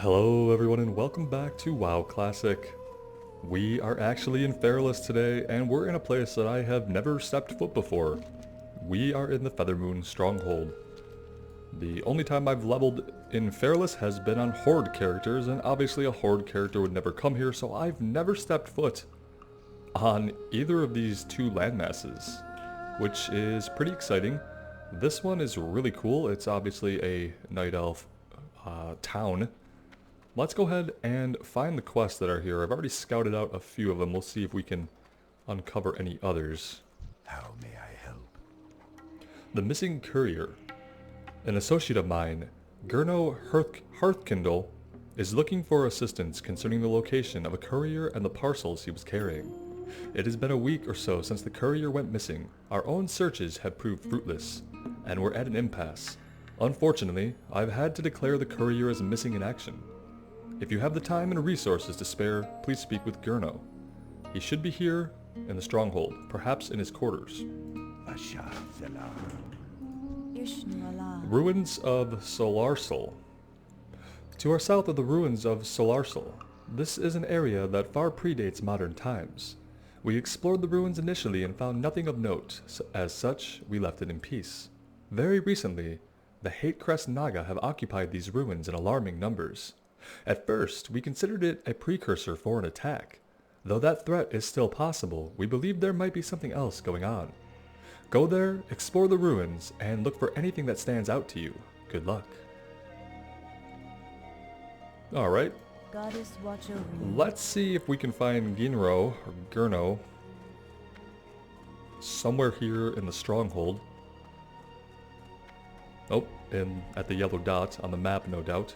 Hello everyone and welcome back to WoW Classic. We are actually in Feralas today and we're in a place that I have never stepped foot before. We are in the Feathermoon stronghold. The only time I've leveled in Feralas has been on Horde characters, and obviously a Horde character would never come here, so I've never stepped foot on either of these two landmasses, which is pretty exciting. This one is really cool. It's obviously a Night Elf town. Let's go ahead and find the quests that are here. I've already scouted out a few of them. We'll see if we can uncover any others. How may I help? The missing courier. An associate of mine, Gurno Hearthkindle, is looking for assistance concerning the location of a courier and the parcels he was carrying. It has been a week or so since the courier went missing. Our own searches have proved fruitless, and we're at an impasse. Unfortunately, I've had to declare the courier as missing in action. If you have the time and resources to spare, please speak with Gurno. He should be here in the stronghold, perhaps in his quarters. Ruins of Solarsal. To our south of the ruins of Solarsal, this is an area that far predates modern times. We explored the ruins initially and found nothing of note. As such, we left it in peace. Very recently, the Hatecrest Naga have occupied these ruins in alarming numbers. At first, we considered it a precursor for an attack. Though that threat is still possible, we believe there might be something else going on. Go there, explore the ruins, and look for anything that stands out to you. Good luck. Alright. Let's see if we can find Ginro, or Gurno, somewhere here in the stronghold. Oh, at the yellow dot on the map, no doubt.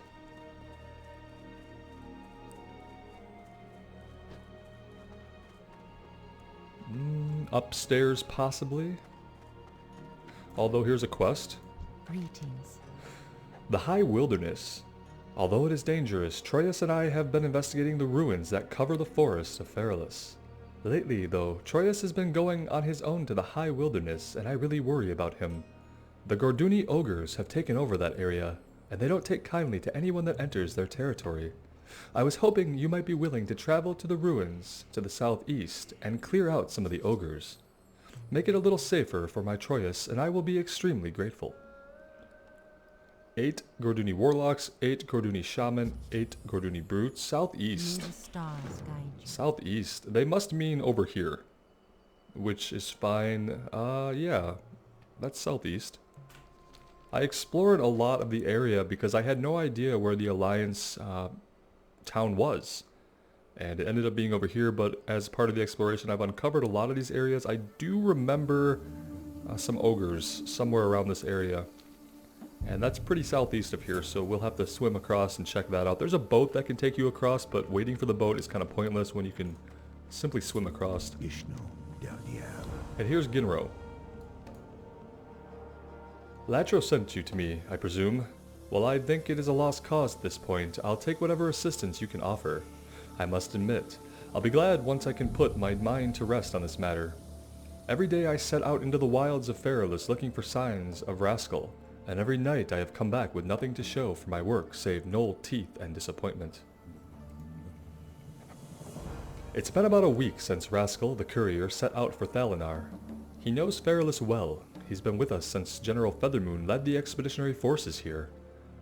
Upstairs, possibly. Although here's a quest. Greetings. The High Wilderness. Although it is dangerous, Troyes and I have been investigating the ruins that cover the forests of Feralas. Lately, though, Troyes has been going on his own to the High Wilderness, and I really worry about him. The Gorduni ogres have taken over that area, and they don't take kindly to anyone that enters their territory. I was hoping you might be willing to travel to the ruins to the southeast and clear out some of the ogres. Make it a little safer for my Troyes, and I will be extremely grateful. 8 Gorduni warlocks, 8 Gorduni shaman, 8 Gorduni brutes. Southeast. Southeast. They must mean over here, which is fine. Yeah, that's southeast. I explored a lot of the area because I had no idea where the Alliance town was, and it ended up being over here. But as part of the exploration, I've uncovered a lot of these areas. I do remember some ogres somewhere around this area, and that's pretty southeast of here, so we'll have to swim across and check that out. There's a boat that can take you across, but waiting for the boat is kind of pointless when you can simply swim across. And here's Ginro. Latro sent you to me, I presume. While I think it is a lost cause at this point, I'll take whatever assistance you can offer. I must admit, I'll be glad once I can put my mind to rest on this matter. Every day I set out into the wilds of Feralas looking for signs of Rascal, and every night I have come back with nothing to show for my work save gnoll teeth and disappointment. It's been about a week since Rascal, the courier, set out for Thalinar. He knows Feralas well. He's been with us since General Feathermoon led the expeditionary forces here.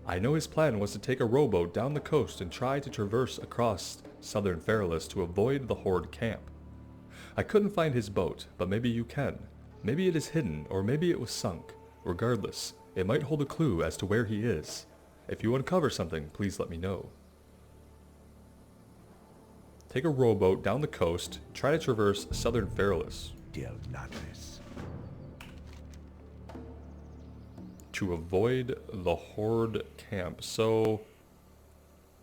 I know his plan was to take a rowboat down the coast and try to traverse across southern Feralas to avoid the Horde camp. I couldn't find his boat, but maybe you can. Maybe it is hidden, or maybe it was sunk. Regardless, it might hold a clue as to where he is. If you uncover something, please let me know. Take a rowboat down the coast, try to traverse southern Feralas. To avoid the Horde camp. So,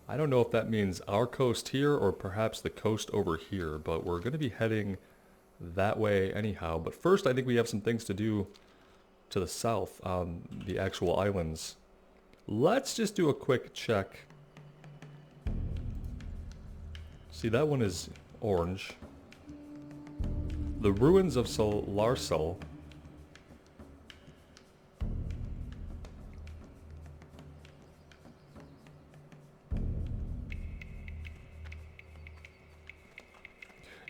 I don't know if that means our coast here or perhaps the coast over here, but we're going to be heading that way anyhow. But first, I think we have some things to do to the south on the actual islands. Let's just do a quick check. See, that one is orange. The ruins of Solarsal.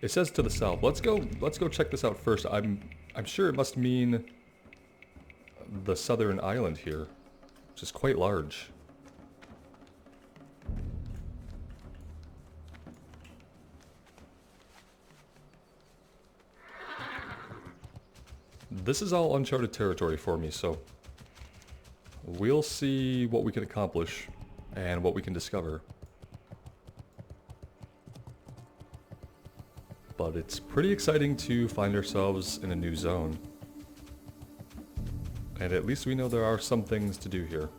It says to the south. Let's go check this out first. I'm sure it must mean the southern island here, which is quite large. This is all uncharted territory for me, so we'll see what we can accomplish and what we can discover. But it's pretty exciting to find ourselves in a new zone. And at least we know there are some things to do here.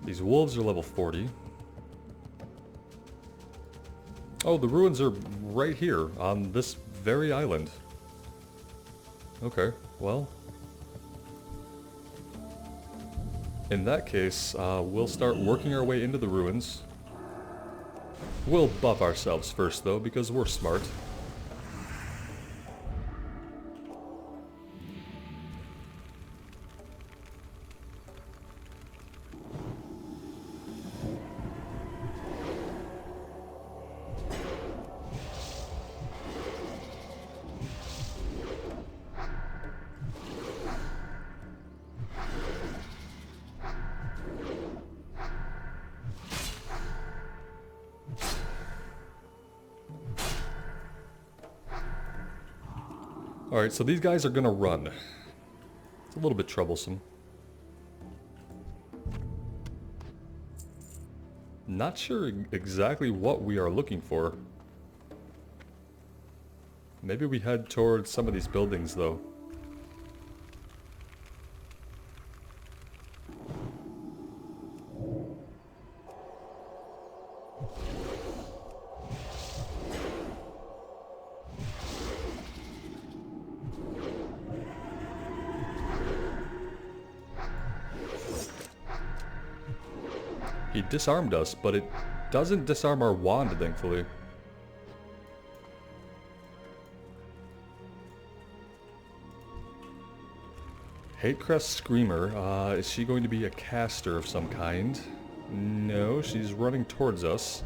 These wolves are level 40. Oh, the ruins are right here on this very island. Okay, well. In that case, we'll start working our way into the ruins. We'll buff ourselves first, though, because we're smart. Alright, so these guys are gonna run. It's a little bit troublesome. Not sure exactly what we are looking for. Maybe we head towards some of these buildings, though. He disarmed us, but it doesn't disarm our wand, thankfully. Hatecrest Screamer, is she going to be a caster of some kind? No, she's running towards us.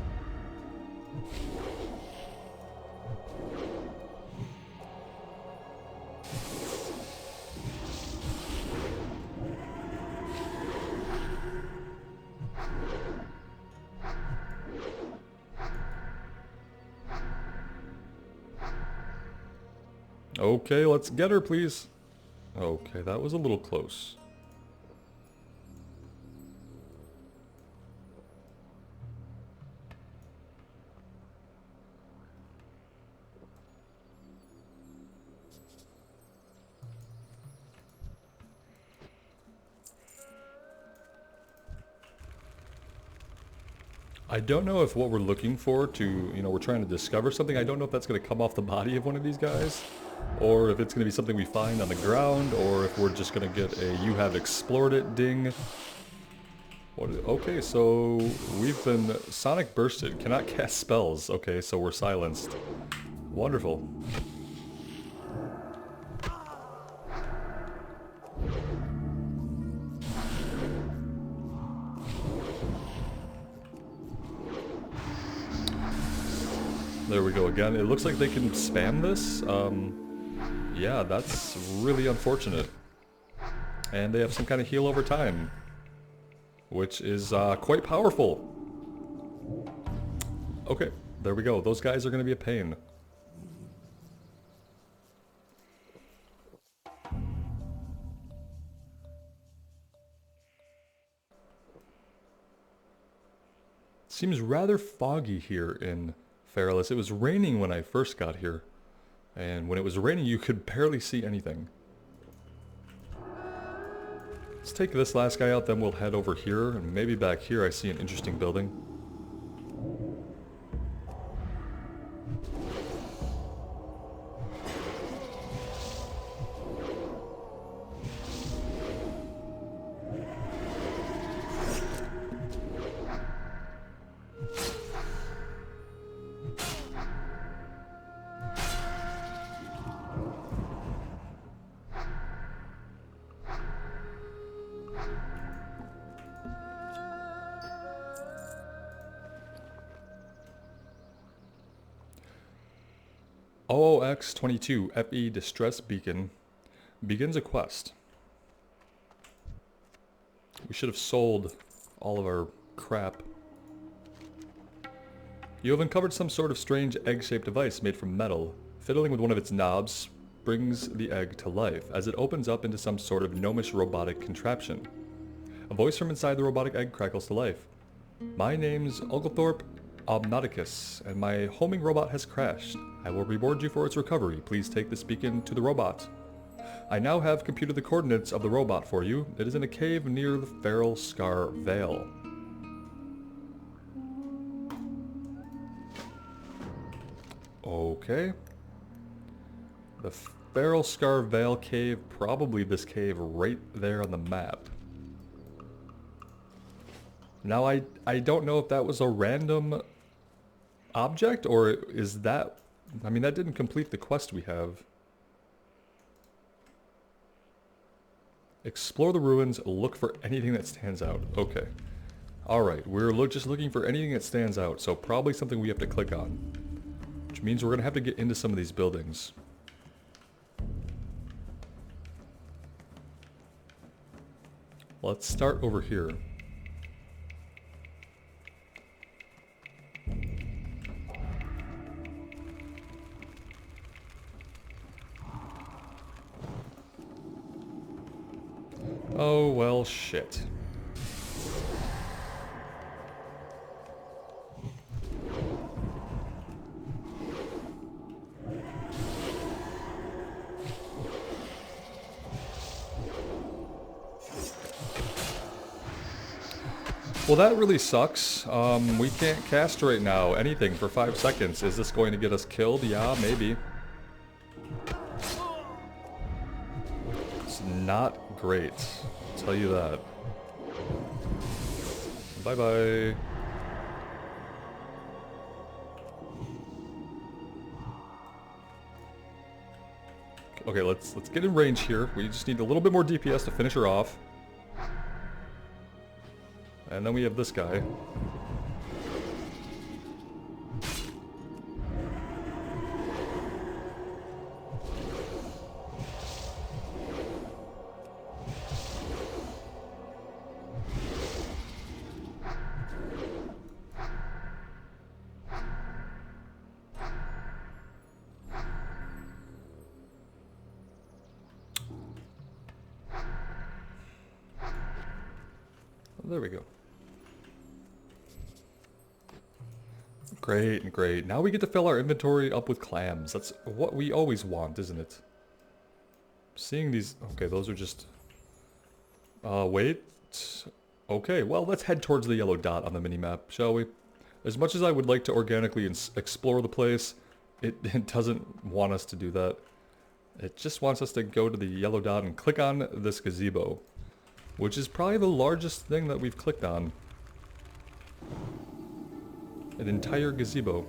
Okay, let's get her, please. Okay, that was a little close. I don't know if what we're looking for to, we're trying to discover something. I don't know if that's going to come off the body of one of these guys, or if it's going to be something we find on the ground, or if we're just going to get a "you have explored it" ding. Okay, so we've been sonic bursted. Cannot cast spells. Okay, so we're silenced. Wonderful. There we go again. It looks like they can spam this. Yeah, that's really unfortunate. And they have some kind of heal over time, which is quite powerful. Okay, there we go. Those guys are going to be a pain. Seems rather foggy here in Feralas. It was raining when I first got here, and when it was raining you could barely see anything. Let's take this last guy out, then we'll head over here, and maybe back here I see an interesting building. OOX-22 FE Distress Beacon begins a quest. We should have sold all of our crap. You have uncovered some sort of strange egg-shaped device made from metal. Fiddling with one of its knobs brings the egg to life, as it opens up into some sort of gnomish robotic contraption. A voice from inside the robotic egg crackles to life. My name's Oglethorpe Obnauticus, and my homing robot has crashed. I will reward you for its recovery. Please take this beacon to the robot. I now have computed the coordinates of the robot for you. It is in a cave near the Feral Scar Vale. Okay. The Feral Scar Vale cave, probably this cave right there on the map. Now I don't know if that was a random object, or is that... I mean, that didn't complete the quest we have. Explore the ruins, look for anything that stands out. Okay. Alright, we're just looking for anything that stands out, so probably something we have to click on. Which means we're going to have to get into some of these buildings. Let's start over here. Oh, well, shit. Well, that really sucks. We can't cast right now anything for 5 seconds. Is this going to get us killed? Yeah, maybe. It's not great. I'll tell you that. Bye-bye. Okay, let's get in range here. We just need a little bit more DPS to finish her off. And then we have this guy. There we go. Great, great. Now we get to fill our inventory up with clams. That's what we always want, isn't it? Seeing these... Okay, those are just... wait. Okay, well, let's head towards the yellow dot on the minimap, shall we? As much as I would like to organically explore the place, it doesn't want us to do that. It just wants us to go to the yellow dot and click on this gazebo, which is probably the largest thing that we've clicked on. An entire gazebo.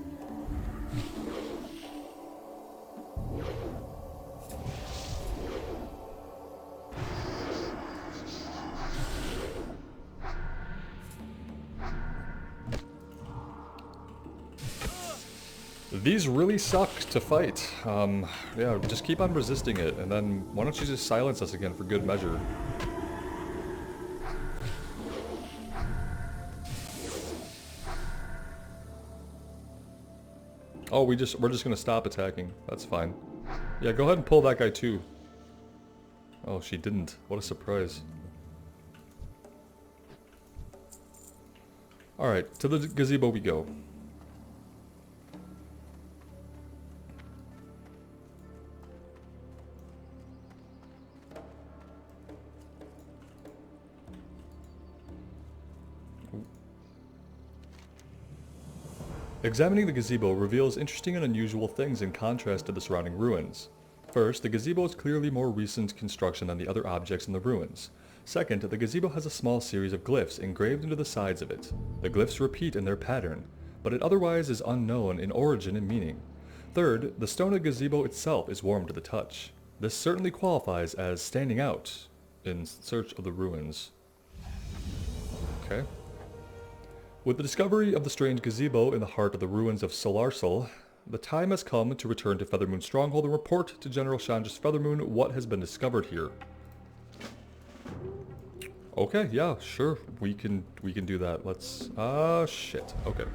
These really suck to fight. Yeah, just keep on resisting it, and then why don't you just silence us again for good measure? Oh, we're just gonna stop attacking. That's fine. Yeah, go ahead and pull that guy too. Oh, she didn't. What a surprise. Alright, to the gazebo we go. Examining the gazebo reveals interesting and unusual things in contrast to the surrounding ruins. First, the gazebo is clearly more recent construction than the other objects in the ruins. Second, the gazebo has a small series of glyphs engraved into the sides of it. The glyphs repeat in their pattern, but it otherwise is unknown in origin and meaning. Third, the stone of the gazebo itself is warm to the touch. This certainly qualifies as standing out in search of the ruins. Okay. With the discovery of the strange gazebo in the heart of the ruins of Solarsal, The time has come to return to Feathermoon Stronghold and report to General Shanjas Feathermoon what has been discovered here. Okay, yeah, sure. We can do that. Let's shit. Okay.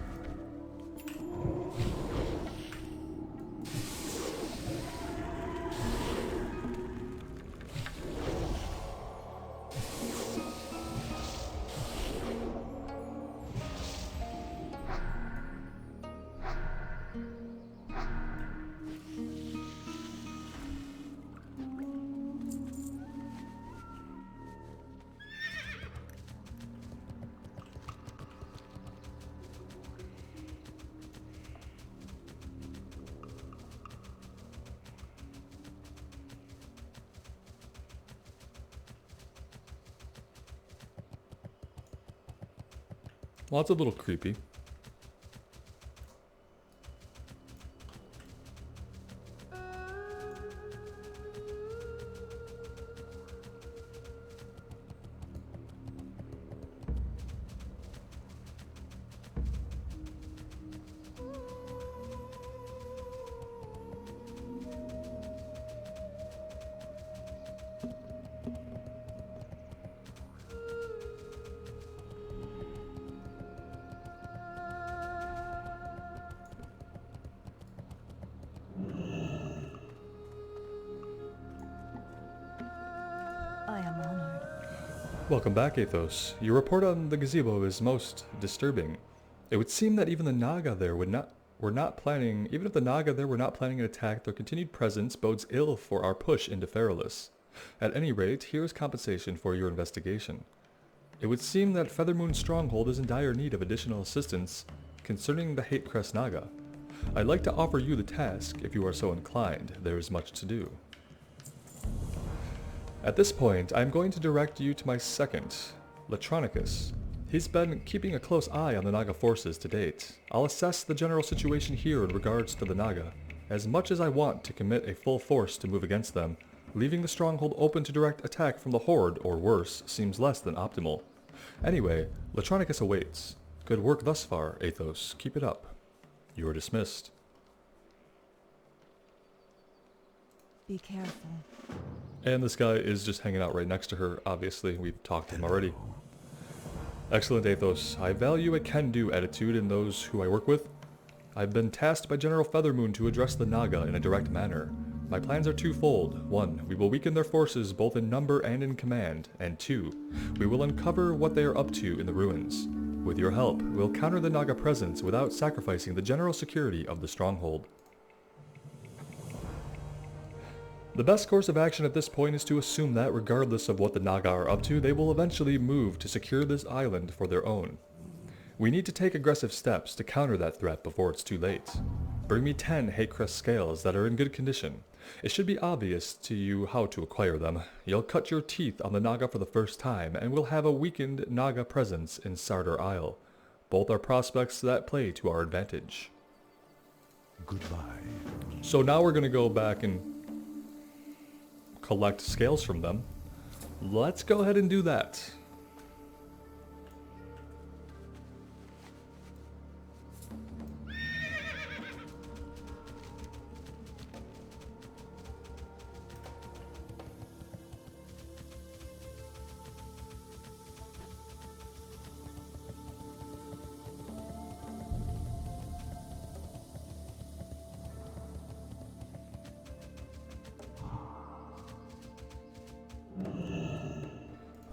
Well, that's a little creepy. I am honored. Welcome back, Athos. Your report on the gazebo is most disturbing. It would seem that even the Naga there were not planning an attack, their continued presence bodes ill for our push into Feralas. At any rate, here is compensation for your investigation. It would seem that Feathermoon Stronghold is in dire need of additional assistance concerning the Hatecrest Naga. I'd like to offer you the task, if you are so inclined. There is much to do. At this point, I'm going to direct you to my second, Latronicus. He's been keeping a close eye on the Naga forces to date. I'll assess the general situation here in regards to the Naga. As much as I want to commit a full force to move against them, leaving the stronghold open to direct attack from the Horde, or worse, seems less than optimal. Anyway, Latronicus awaits. Good work thus far, Athos. Keep it up. You are dismissed. Be careful. And this guy is just hanging out right next to her, obviously. We've talked to him already. Excellent, Athos. I value a can-do attitude in those who I work with. I've been tasked by General Feathermoon to address the Naga in a direct manner. My plans are twofold. 1, we will weaken their forces both in number and in command. And 2, we will uncover what they are up to in the ruins. With your help, we'll counter the Naga presence without sacrificing the general security of the stronghold. The best course of action at this point is to assume that, regardless of what the Naga are up to, they will eventually move to secure this island for their own. We need to take aggressive steps to counter that threat before it's too late. Bring me 10 Hatecrest scales that are in good condition. It should be obvious to you how to acquire them. You'll cut your teeth on the Naga for the first time, and we'll have a weakened Naga presence in Sardar Isle. Both are prospects that play to our advantage. Goodbye. So now we're going to go back and collect scales from them. Let's go ahead and do that.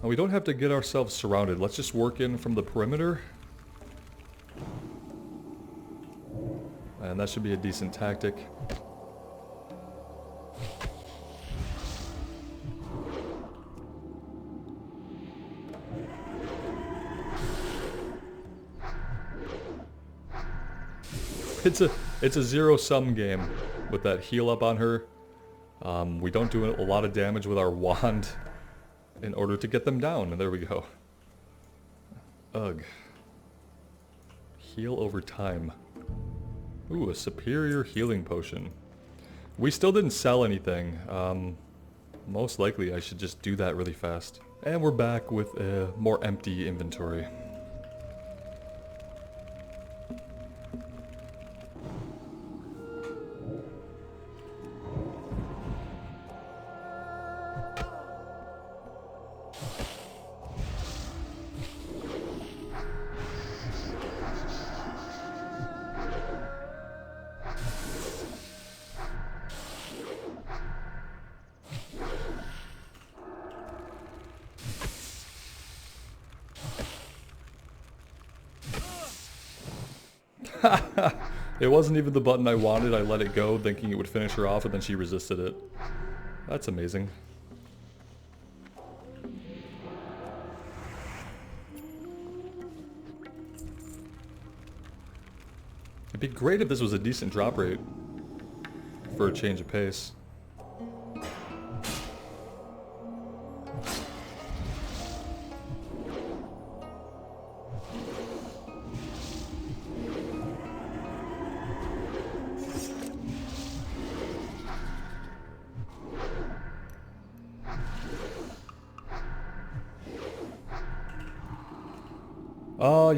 We don't have to get ourselves surrounded. Let's just work in from the perimeter. And that should be a decent tactic. It's a zero-sum game with that heal up on her. We don't do a lot of damage with our wand in order to get them down, and there we go. Ugh. Heal over time. Ooh, a superior healing potion. We still didn't sell anything. Most likely I should just do that really fast. And we're back with a more empty inventory. It wasn't even the button I wanted. I let it go thinking it would finish her off, and then she resisted it. That's amazing. It'd be great if this was a decent drop rate for a change of pace.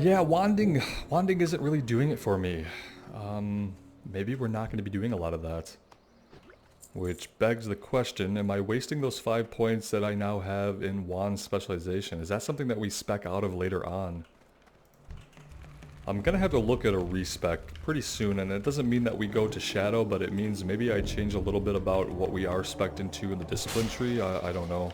Yeah, wanding isn't really doing it for me. Maybe we're not going to be doing a lot of that. Which begs the question, am I wasting those 5 points that I now have in wand specialization? Is that something that we spec out of later on? I'm going to have to look at a respec pretty soon, and it doesn't mean that we go to Shadow, but it means maybe I change a little bit about what we are spec'd into in the discipline tree. I don't know.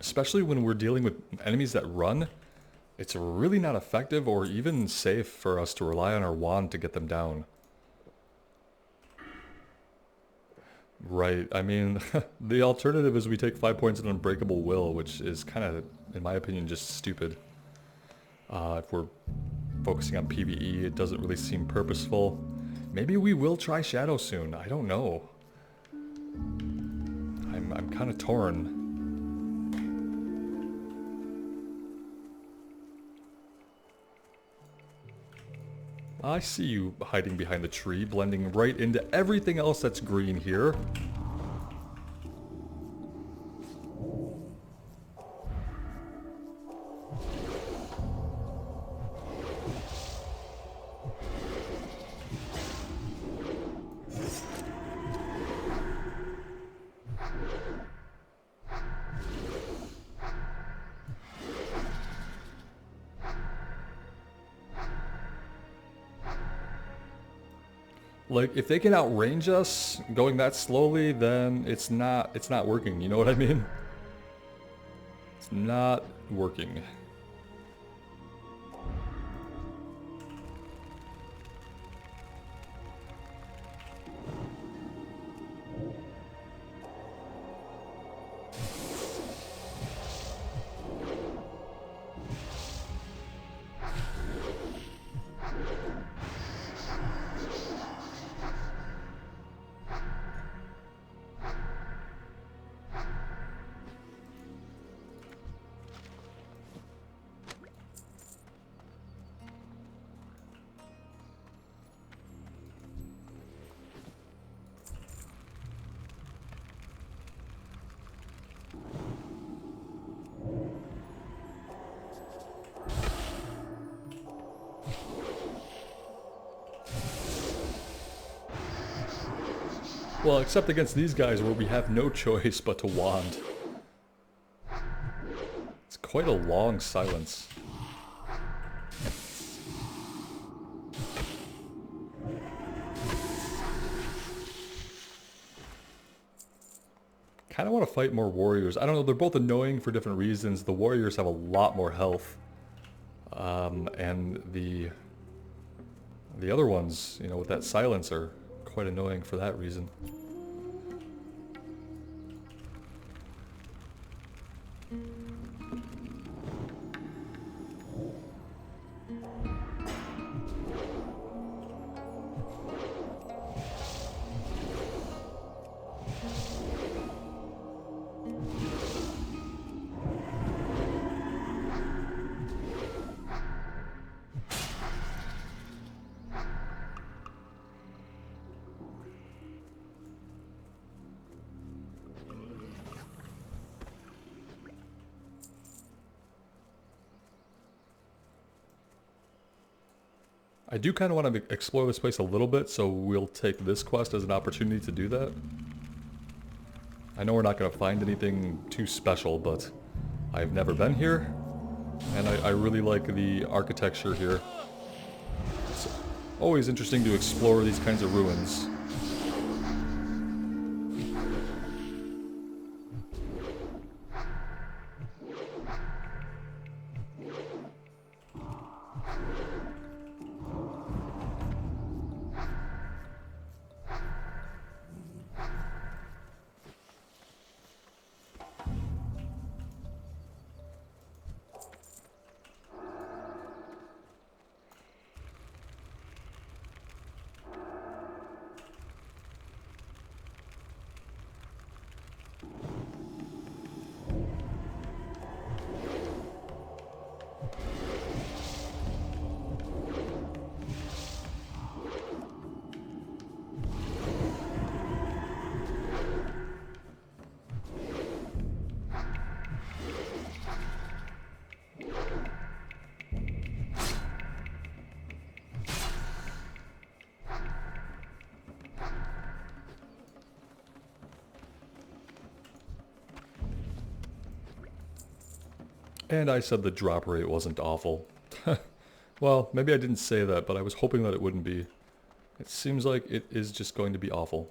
Especially when we're dealing with enemies that run, it's really not effective or even safe for us to rely on our wand to get them down. Right, I mean, the alternative is we take 5 points in Unbreakable Will, which is kind of, in my opinion, just stupid. If we're focusing on PvE, it doesn't really seem purposeful. Maybe we will try Shadow soon, I don't know. I'm kind of torn. I see you hiding behind the tree, blending right into everything else that's green here. Like, if they can outrange us going that slowly, then it's not working, you know what I mean? It's not working. Well, except against these guys where we have no choice but to wand. It's quite a long silence. Kind of want to fight more warriors. I don't know, they're both annoying for different reasons. The warriors have a lot more health. And the other ones, you know, with that silence are quite annoying for that reason. I do kind of want to explore this place a little bit, so we'll take this quest as an opportunity to do that. I know we're not going to find anything too special, but I've never been here, and I really like the architecture here. It's always interesting to explore these kinds of ruins. And I said the drop rate wasn't awful. Well, maybe I didn't say that, but I was hoping that it wouldn't be. It seems like it is just going to be awful.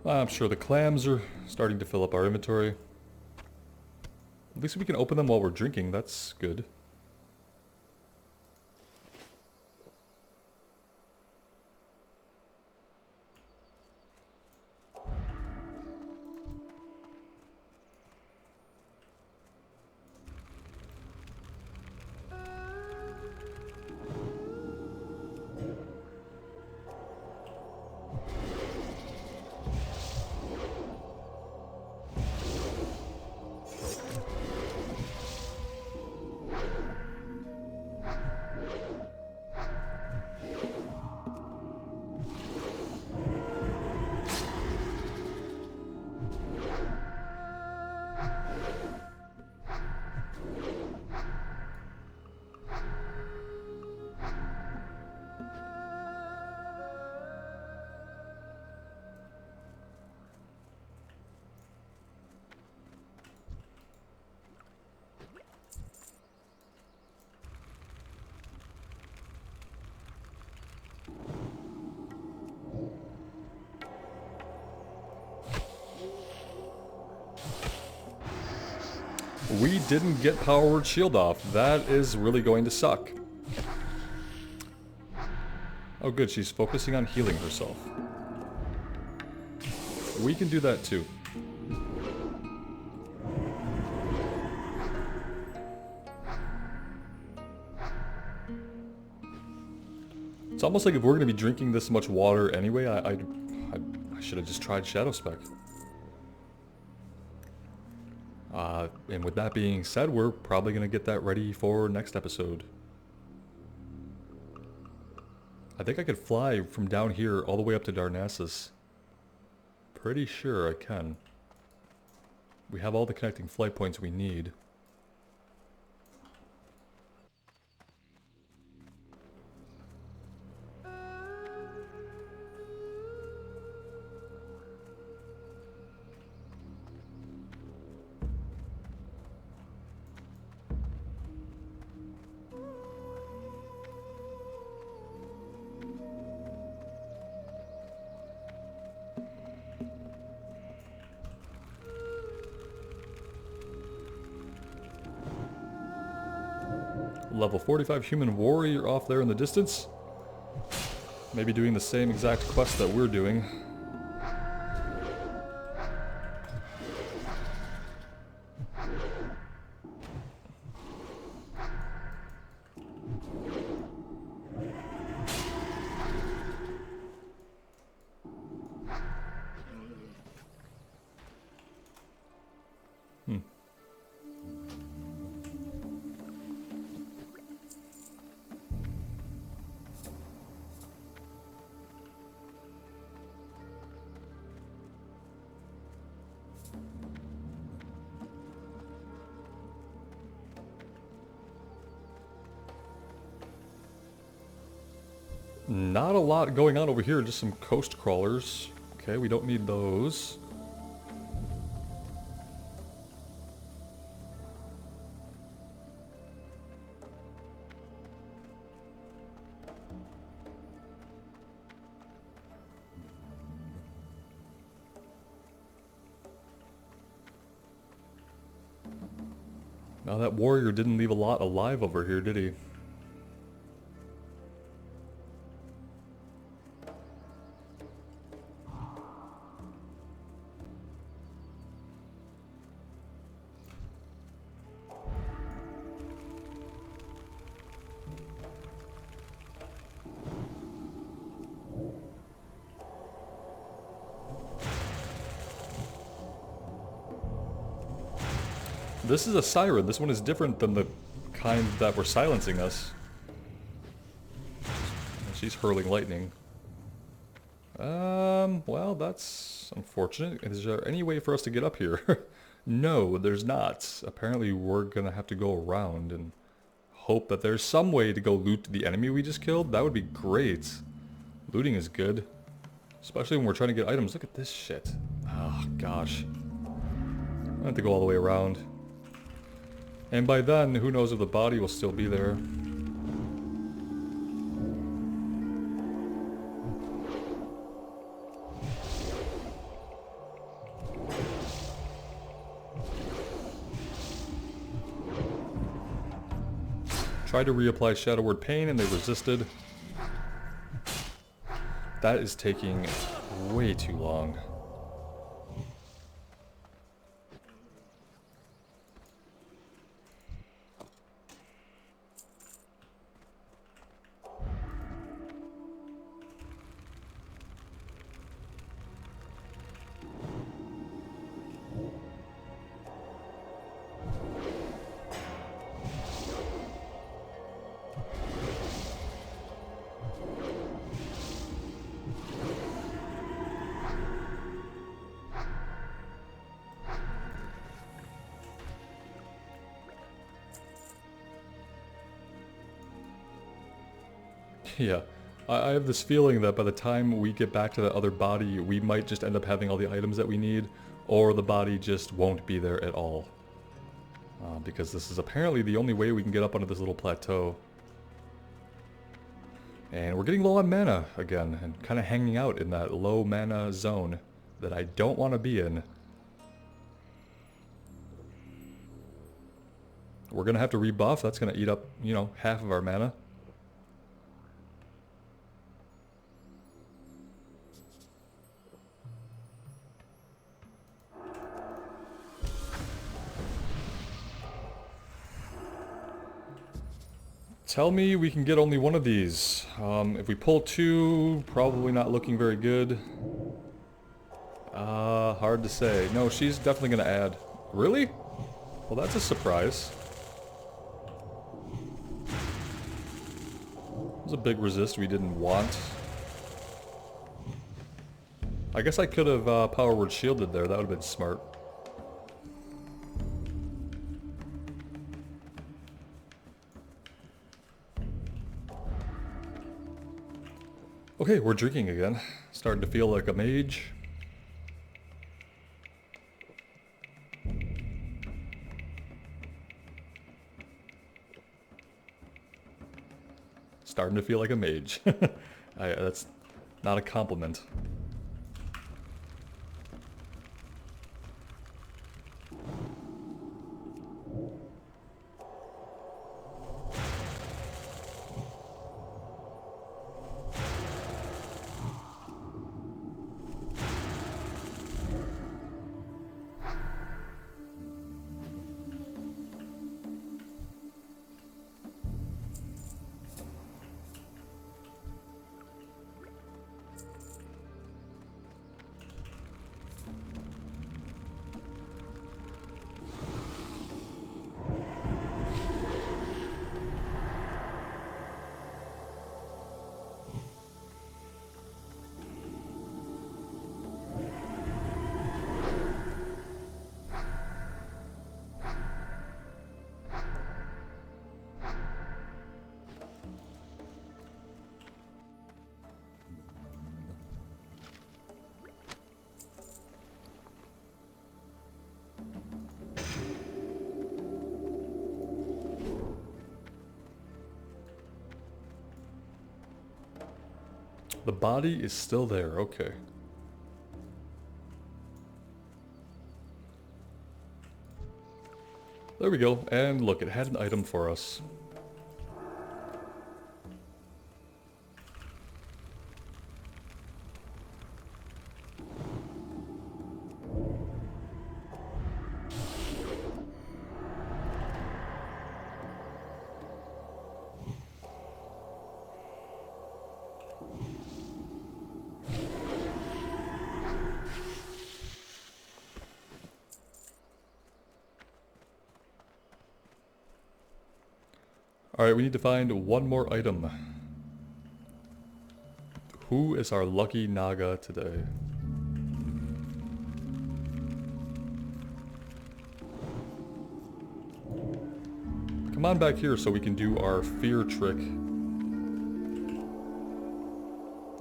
I'm sure the clams are starting to fill up our inventory. At least we can open them while we're drinking, that's good. We didn't get Power Word Shield off. That is really going to suck. Oh good, she's focusing on healing herself. We can do that too. It's almost like if we're going to be drinking this much water anyway, I should have just tried Shadow Spec. And with that being said, we're probably going to get that ready for next episode. I think I could fly from down here all the way up to Darnassus. Pretty sure I can. We have all the connecting flight points we need. Level 45 human warrior off there in the distance. Maybe doing the same exact quest that we're doing. Not a lot going on over here, just some coast crawlers. Okay, we don't need those. Now that warrior didn't leave a lot alive over here, did he? This is a siren. This one is different than the kind that were silencing us. She's hurling lightning. Well, that's unfortunate. Is there any way for us to get up here? No, there's not. Apparently we're gonna have to go around and hope that there's some way to go loot the enemy we just killed. That would be great. Looting is good. Especially when we're trying to get items. Look at this shit. Oh, gosh. I have to go all the way around. And by then, who knows if the body will still be there. Tried to reapply Shadow Word Pain and they resisted. That is taking way too long. Yeah, I have this feeling that by the time we get back to that other body, we might just end up having all the items that we need, or the body just won't be there at all. Because this is apparently the only way we can get up onto this little plateau. And we're getting low on mana again, and kind of hanging out in that low mana zone that I don't want to be in. We're going to have to rebuff, that's going to eat up, you know, half of our mana. Tell me we can get only one of these. If we pull two, probably not looking very good. Hard to say. No, she's definitely gonna add. Really? Well, that's a surprise. It was a big resist we didn't want. I guess I could have power word shielded there. That would have been smart. Okay, we're drinking again. Starting to feel like a mage. Starting to feel like a mage. That's not a compliment. The body is still there, okay. There we go, and look, it had an item for us. Alright, we need to find one more item. Who is our lucky Naga today? Come on back here so we can do our fear trick.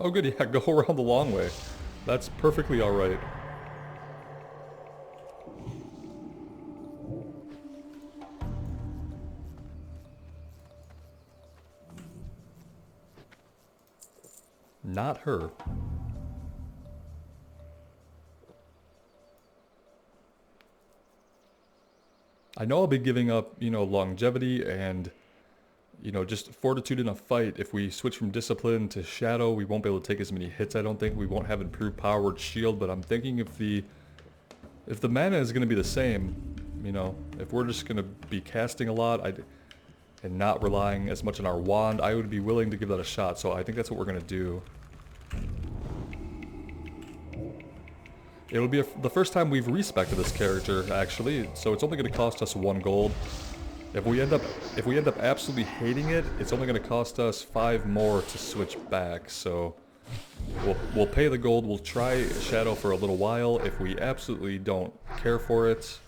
Oh good, yeah, go around the long way. That's perfectly alright. Not her. I know I'll be giving up, you know, longevity and, you know, just fortitude in a fight. If we switch from discipline to shadow, we won't be able to take as many hits, I don't think. We won't have improved powered shield, but I'm thinking if the mana is going to be the same, you know, if we're just going to be casting a lot and not relying as much on our wand, I would be willing to give that a shot. So I think that's what we're going to do. It'll be the first time we've respected this character, actually, so it's only going to cost us 1 gold. If we end up absolutely hating it, it's only going to cost us 5 more to switch back. So we'll pay the gold. We'll try Shadow for a little while. If we absolutely don't care for it,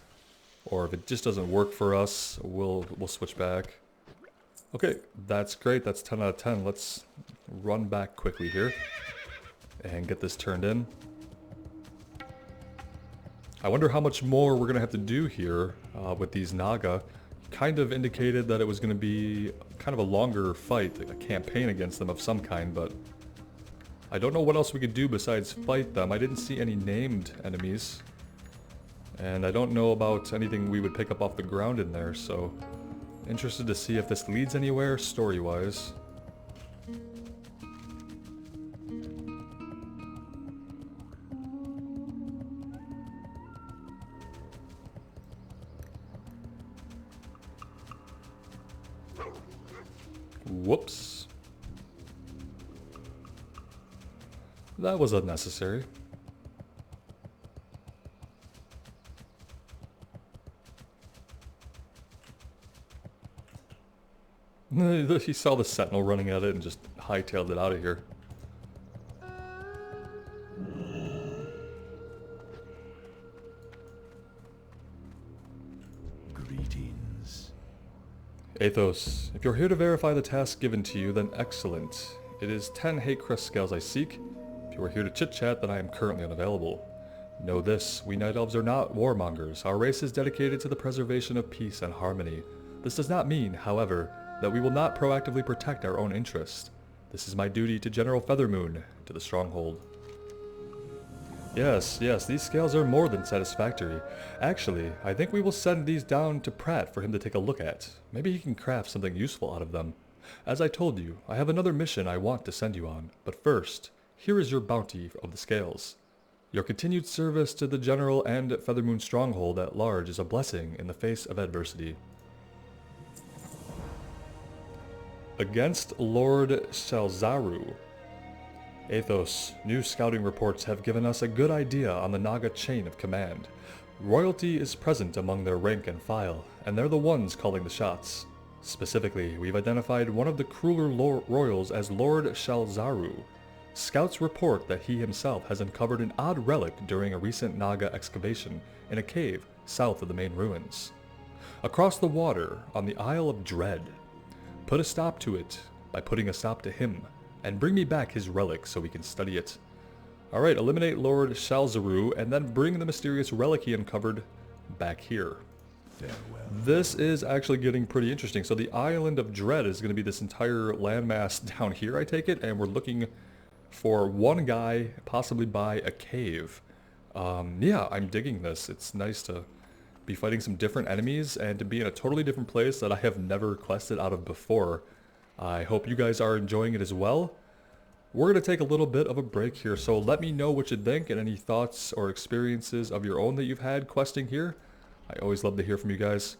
or if it just doesn't work for us, we'll switch back. Okay, that's great. That's 10 out of 10. Let's run back quickly here and get this turned in. I wonder how much more we're going to have to do here with these Naga. Kind of indicated that it was going to be kind of a longer fight, like a campaign against them of some kind, but I don't know what else we could do besides fight them. I didn't see any named enemies, and I don't know about anything we would pick up off the ground in there, so interested to see if this leads anywhere story-wise. Whoops. That was unnecessary. He saw the sentinel running at it and just hightailed it out of here. Greetings. Athos, if you're here to verify the task given to you, then excellent. It is 10 Hatecrest scales I seek. If you are here to chit-chat, then I am currently unavailable. Know this, we Night Elves are not warmongers. Our race is dedicated to the preservation of peace and harmony. This does not mean, however, that we will not proactively protect our own interests. This is my duty to General Feathermoon, to the Stronghold. Yes, these scales are more than satisfactory. Actually, I think we will send these down to Pratt for him to take a look at. Maybe he can craft something useful out of them. As I told you, I have another mission I want to send you on, but first, here is your bounty of the scales. Your continued service to the General and Feathermoon Stronghold at large is a blessing in the face of adversity. Against Lord Shalzaru. Athos, new scouting reports have given us a good idea on the Naga chain of command. Royalty is present among their rank and file, and they're the ones calling the shots. Specifically, we've identified one of the crueler royals as Lord Shalzaru. Scouts report that he himself has uncovered an odd relic during a recent Naga excavation in a cave south of the main ruins. Across the water, on the Isle of Dread. Put a stop to it by putting a stop to him, and bring me back his relic so we can study it. Alright, eliminate Lord Shalzaru, and then bring the mysterious relic he uncovered back here. Farewell. This is actually getting pretty interesting. So the Island of Dread is going to be this entire landmass down here, I take it, and we're looking for one guy, possibly by a cave. Yeah, I'm digging this. It's nice to be fighting some different enemies and to be in a totally different place that I have never quested out of before. I hope you guys are enjoying it as well. We're going to take a little bit of a break here, so let me know what you think and any thoughts or experiences of your own that you've had questing here. I always love to hear from you guys.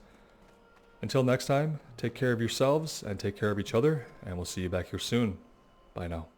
Until next time, take care of yourselves and take care of each other, and we'll see you back here soon. Bye now.